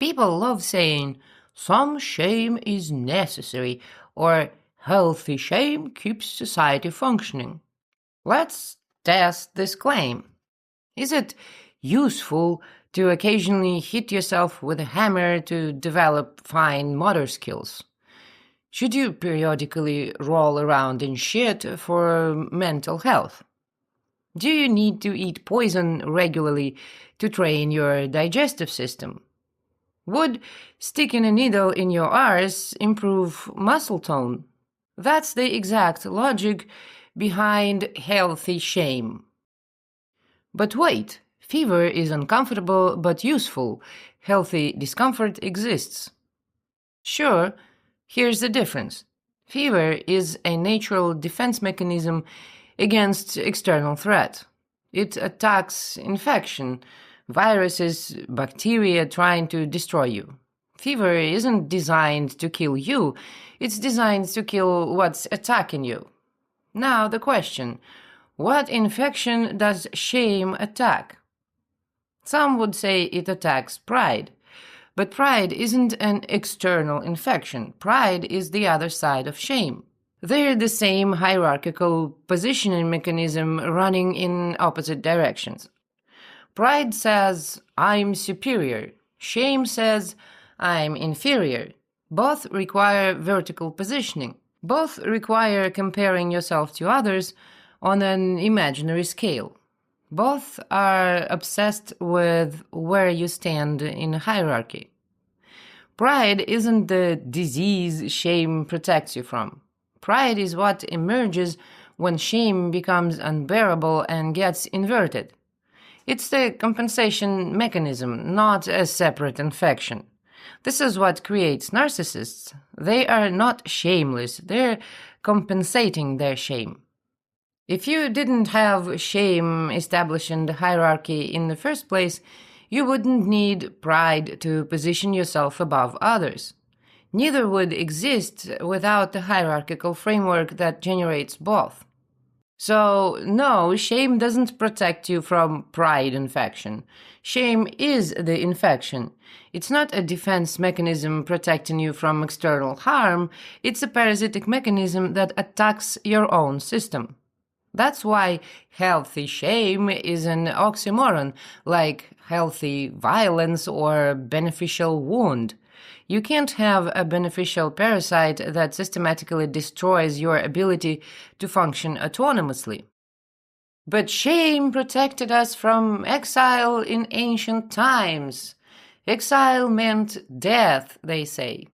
People love saying, some shame is necessary, or healthy shame keeps society functioning. Let's test this claim. Is it useful to occasionally hit yourself with a hammer to develop fine motor skills? Should you periodically roll around in shit for mental health? Do you need to eat poison regularly to train your digestive system? Would sticking a needle in your arse improve muscle tone? That's the exact logic behind healthy shame. But wait, fever is uncomfortable but useful. Healthy discomfort exists. Sure, here's the difference. Fever is a natural defense mechanism against external threat. It attacks infection, viruses, bacteria trying to destroy you. Fever isn't designed to kill you, it's designed to kill what's attacking you. Now the question, what infection does shame attack? Some would say it attacks pride. But pride isn't an external infection. Pride is the other side of shame. They're the same hierarchical positioning mechanism running in opposite directions. Pride says, I'm superior. Shame says, I'm inferior. Both require vertical positioning. Both require comparing yourself to others on an imaginary scale. Both are obsessed with where you stand in a hierarchy. Pride isn't the disease shame protects you from. Pride is what emerges when shame becomes unbearable and gets inverted. It's the compensation mechanism, not a separate infection. This is what creates narcissists. They are not shameless, they're compensating their shame. If you didn't have shame establishing the hierarchy in the first place, you wouldn't need pride to position yourself above others. Neither would exist without the hierarchical framework that generates both. So, no, shame doesn't protect you from pride infection. Shame is the infection. It's not a defense mechanism protecting you from external harm, it's a parasitic mechanism that attacks your own system. That's why healthy shame is an oxymoron, like healthy violence or beneficial wound. You can't have a beneficial parasite that systematically destroys your ability to function autonomously. But shame protected us from exile in ancient times. Exile meant death, they say.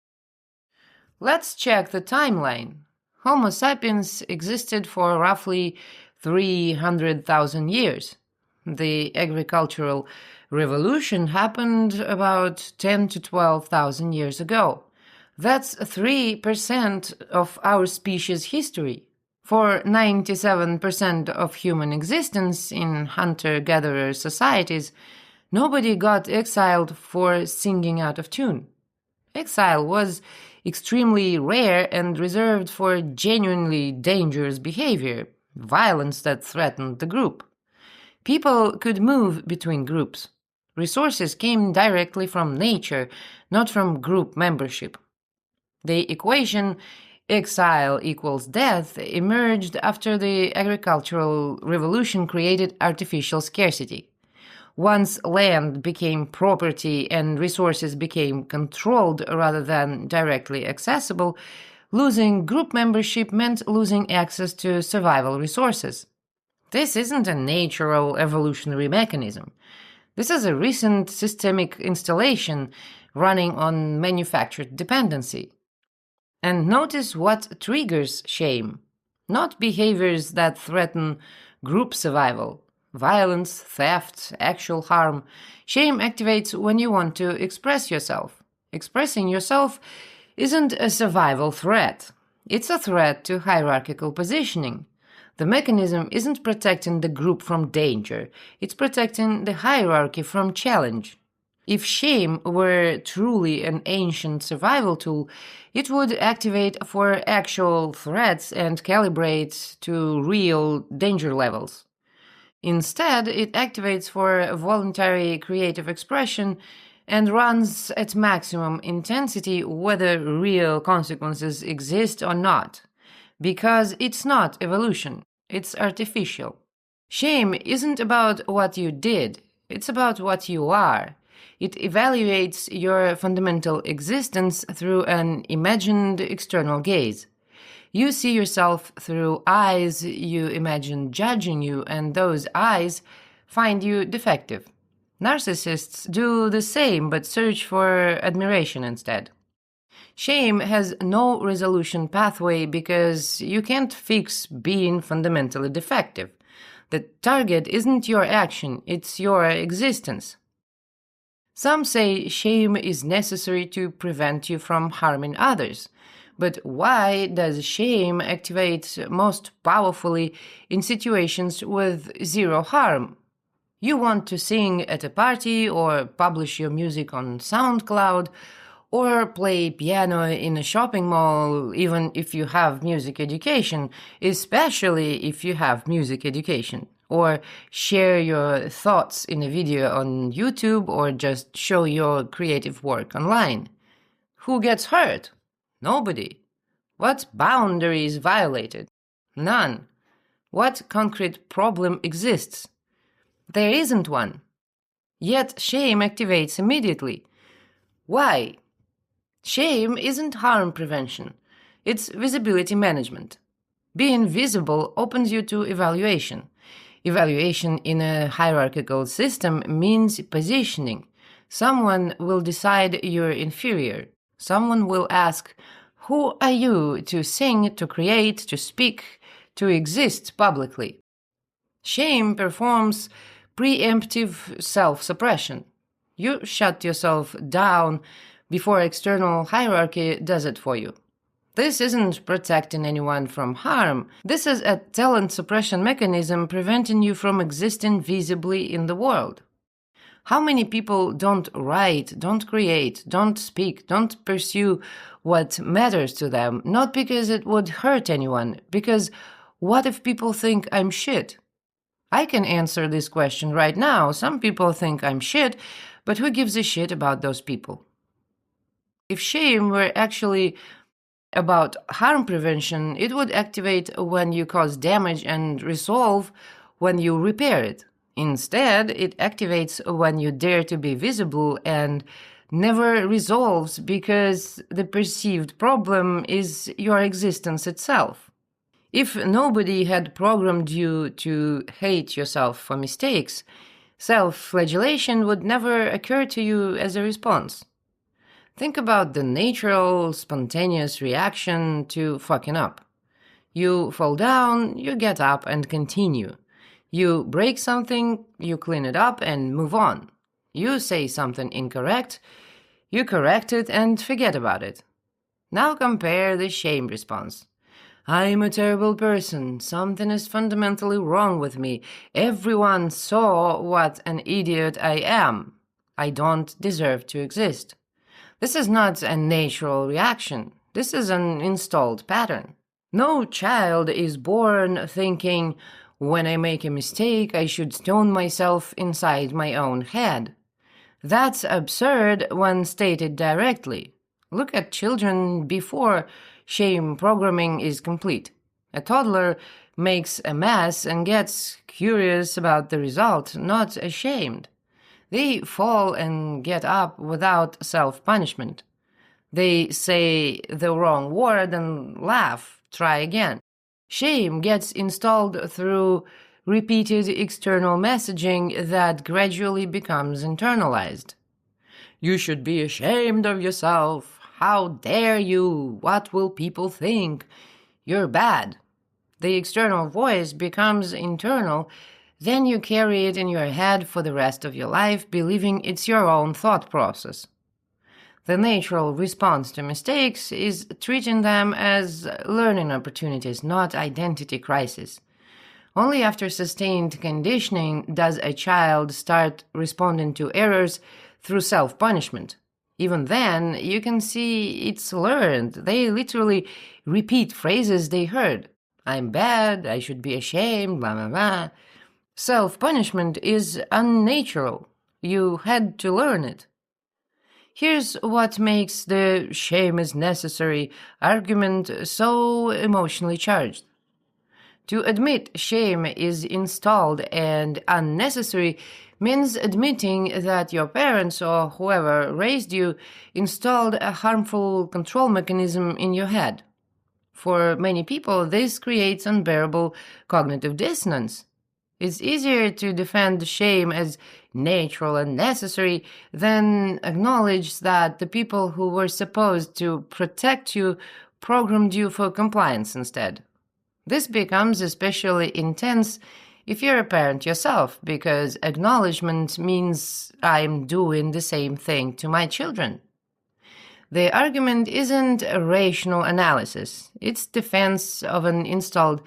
Let's check the timeline. Homo sapiens existed for roughly 300,000 years. The agricultural revolution happened about 10 to 12,000 years ago. That's 3% of our species' history. For 97% of human existence in hunter-gatherer societies, nobody got exiled for singing out of tune. Exile was extremely rare and reserved for genuinely dangerous behavior, violence that threatened the group. People could move between groups. Resources came directly from nature, not from group membership. The equation exile equals death emerged after the agricultural revolution created artificial scarcity. Once land became property and resources became controlled rather than directly accessible, losing group membership meant losing access to survival resources. This isn't a natural evolutionary mechanism. This is a recent systemic installation running on manufactured dependency. And notice what triggers shame. Not behaviors that threaten group survival. Violence, theft, actual harm. Shame activates when you want to express yourself. Expressing yourself isn't a survival threat. It's a threat to hierarchical positioning. The mechanism isn't protecting the group from danger. It's protecting the hierarchy from challenge. If shame were truly an ancient survival tool, it would activate for actual threats and calibrate to real danger levels. Instead, it activates for voluntary creative expression and runs at maximum intensity whether real consequences exist or not, because it's not evolution, it's artificial. Shame isn't about what you did, it's about what you are. It evaluates your fundamental existence through an imagined external gaze. You see yourself through eyes you imagine judging you, and those eyes find you defective. Narcissists do the same but search for admiration instead. Shame has no resolution pathway because you can't fix being fundamentally defective. The target isn't your action, it's your existence. Some say shame is necessary to prevent you from harming others. But why does shame activate most powerfully in situations with zero harm? You want to sing at a party, or publish your music on SoundCloud, or play piano in a shopping mall, even if you have music education, especially if you have music education, or share your thoughts in a video on YouTube, or just show your creative work online. Who gets hurt? Nobody. What boundary is violated? None. What concrete problem exists? There isn't one. Yet shame activates immediately. Why? Shame isn't harm prevention. It's visibility management. Being visible opens you to evaluation. Evaluation in a hierarchical system means positioning. Someone will decide you're inferior. Someone will ask, who are you to sing, to create, to speak, to exist publicly? Shame performs preemptive self-suppression. You shut yourself down before external hierarchy does it for you. This isn't protecting anyone from harm. This is a talent suppression mechanism preventing you from existing visibly in the world. How many people don't write, don't create, don't speak, don't pursue what matters to them, not because it would hurt anyone, because what if people think I'm shit? I can answer this question right now. Some people think I'm shit, but who gives a shit about those people? If shame were actually about harm prevention, it would activate when you cause damage and resolve when you repair it. Instead, it activates when you dare to be visible and never resolves because the perceived problem is your existence itself. If nobody had programmed you to hate yourself for mistakes, self-flagellation would never occur to you as a response. Think about the natural, spontaneous reaction to fucking up. You fall down, you get up and continue. You break something, you clean it up and move on. You say something incorrect, you correct it and forget about it. Now compare the shame response. I'm a terrible person. Something is fundamentally wrong with me. Everyone saw what an idiot I am. I don't deserve to exist. This is not a natural reaction. This is an installed pattern. No child is born thinking, when I make a mistake, I should stone myself inside my own head. That's absurd when stated directly. Look at children before shame programming is complete. A toddler makes a mess and gets curious about the result, not ashamed. They fall and get up without self-punishment. They say the wrong word and laugh, try again. Shame gets installed through repeated external messaging that gradually becomes internalized. You should be ashamed of yourself. How dare you? What will people think? You're bad. The external voice becomes internal, then you carry it in your head for the rest of your life, believing it's your own thought process. The natural response to mistakes is treating them as learning opportunities, not identity crises. Only after sustained conditioning does a child start responding to errors through self-punishment. Even then, you can see it's learned. They literally repeat phrases they heard. I'm bad, I should be ashamed, blah, blah, blah. Self-punishment is unnatural. You had to learn it. Here's what makes the shame is necessary argument so emotionally charged. To admit shame is installed and unnecessary means admitting that your parents or whoever raised you installed a harmful control mechanism in your head. For many people, this creates unbearable cognitive dissonance. It's easier to defend shame as natural and necessary than acknowledge that the people who were supposed to protect you programmed you for compliance instead. This becomes especially intense if you're a parent yourself, because acknowledgement means I'm doing the same thing to my children. The argument isn't a rational analysis. It's defense of an installed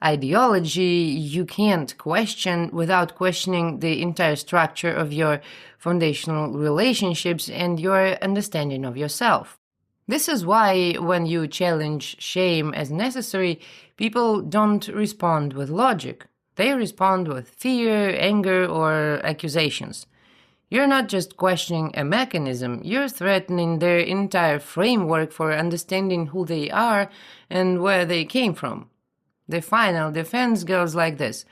ideology you can't question without questioning the entire structure of your foundational relationships and your understanding of yourself. This is why, when you challenge shame as necessary, people don't respond with logic. They respond with fear, anger, or accusations. You're not just questioning a mechanism, you're threatening their entire framework for understanding who they are and where they came from. The final defense goes like this: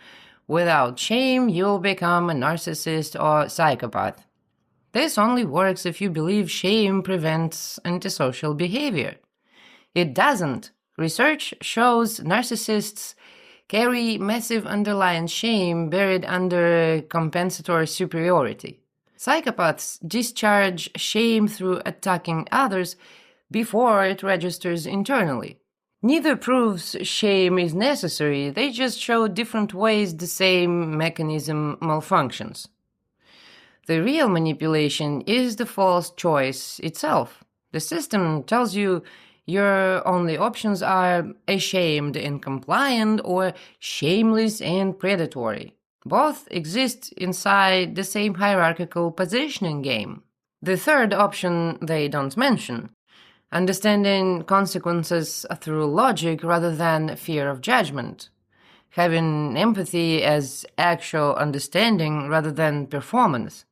without shame, you'll become a narcissist or psychopath. This only works if you believe shame prevents antisocial behavior. It doesn't. Research shows narcissists carry massive underlying shame buried under compensatory superiority. Psychopaths discharge shame through attacking others before it registers internally. Neither proves shame is necessary, they just show different ways the same mechanism malfunctions. The real manipulation is the false choice itself. The system tells you your only options are ashamed and compliant or shameless and predatory. Both exist inside the same hierarchical positioning game. The third option they don't mention: understanding consequences through logic rather than fear of judgment. Having empathy as actual understanding rather than performance.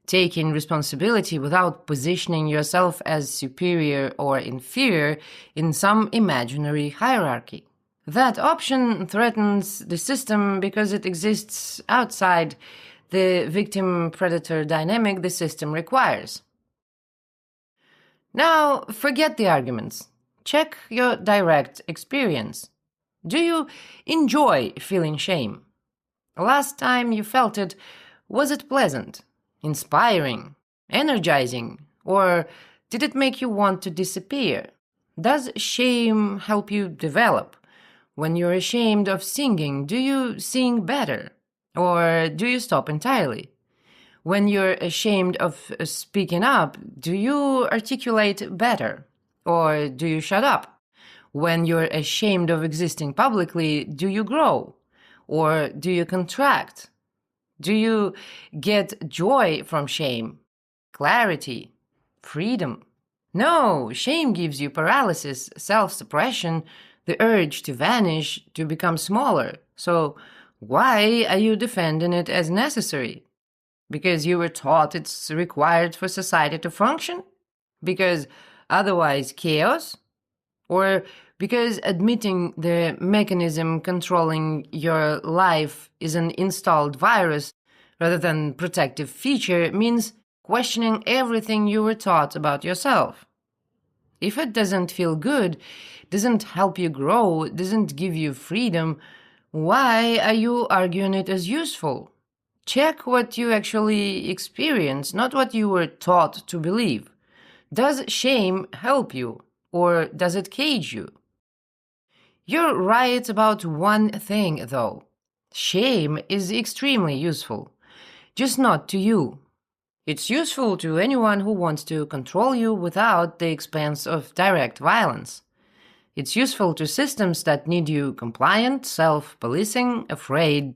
Taking responsibility without positioning yourself as superior or inferior in some imaginary hierarchy. That option threatens the system because it exists outside the victim-predator dynamic the system requires. Now, forget the arguments. Check your direct experience. Do you enjoy feeling shame? Last time you felt it, was it pleasant, inspiring, energizing, or did it make you want to disappear? Does shame help you develop? When you're ashamed of singing, do you sing better? Or do you stop entirely? When you're ashamed of speaking up, do you articulate better? Or do you shut up? When you're ashamed of existing publicly, do you grow? Or do you contract? Do you get joy from shame? Clarity? Freedom? No, shame gives you paralysis, self-suppression, the urge to vanish, to become smaller. So why are you defending it as necessary? Because you were taught it's required for society to function? Because otherwise chaos? Or because admitting the mechanism controlling your life is an installed virus rather than protective feature means questioning everything you were taught about yourself? If it doesn't feel good, doesn't help you grow, doesn't give you freedom, why are you arguing it as useful? Check what you actually experience, not what you were taught to believe. Does shame help you, or does it cage you? You're right about one thing, though. Shame is extremely useful, just not to you. It's useful to anyone who wants to control you without the expense of direct violence. It's useful to systems that need you compliant, self-policing, afraid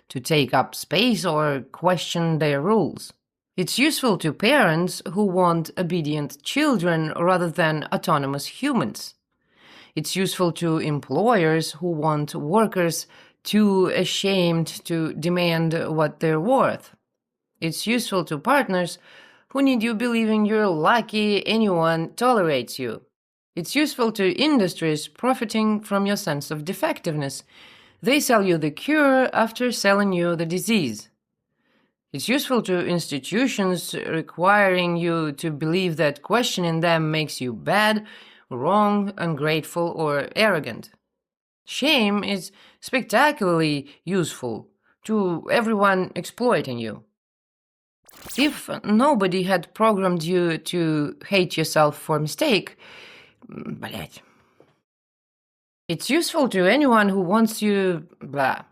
to take up space or question their rules. It's useful to parents who want obedient children rather than autonomous humans. It's useful to employers who want workers too ashamed to demand what they're worth. It's useful to partners who need you believing you're lucky anyone tolerates you. It's useful to industries profiting from your sense of defectiveness. They sell you the cure after selling you the disease. It's useful to institutions requiring you to believe that questioning them makes you bad, wrong, ungrateful, or arrogant. Shame is spectacularly useful to everyone exploiting you. If nobody had programmed you to hate yourself for mistake, блять, it's useful to anyone who wants you, blah.